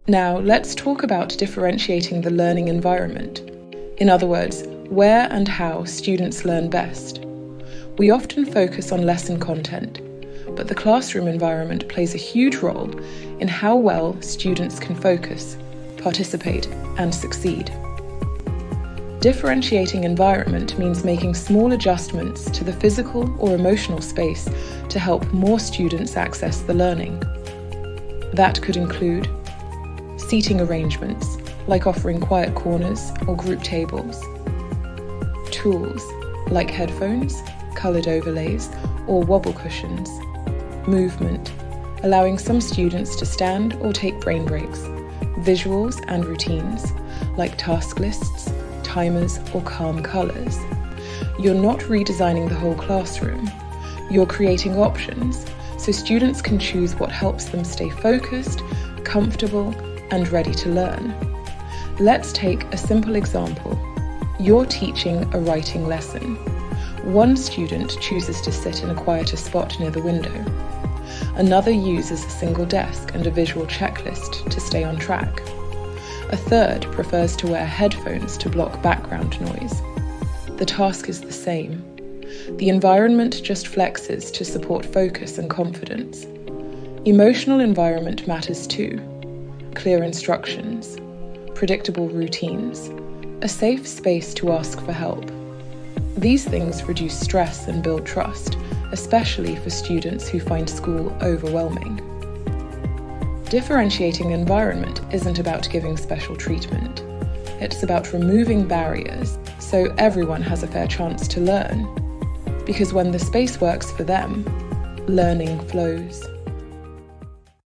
Now, let's talk about differentiating the learning environment. In other words, where and how students learn best. We often focus on lesson content, but the classroom environment plays a huge role in how well students can focus, participate, and succeed. Differentiating environment means making small adjustments to the physical or emotional space to help more students access the learning. That could include seating arrangements, like offering quiet corners or group tables, tools, like headphones, coloured overlays, or wobble cushions, movement, allowing some students to stand or take brain breaks, visuals and routines, like task lists, timers, or calm colours. You're not redesigning the whole classroom. You're creating options so students can choose what helps them stay focused, comfortable, and ready to learn. Let's take a simple example. You're teaching a writing lesson. One student chooses to sit in a quieter spot near the window. Another uses a single desk and a visual checklist to stay on track. A third prefers to wear headphones to block background noise. The task is the same. The environment just flexes to support focus and confidence. Emotional environment matters too. Clear instructions, predictable routines, a safe space to ask for help. These things reduce stress and build trust, especially for students who find school overwhelming. Differentiating environment isn't about giving special treatment. It's about removing barriers so everyone has a fair chance to learn. Because when the space works for them, learning flows.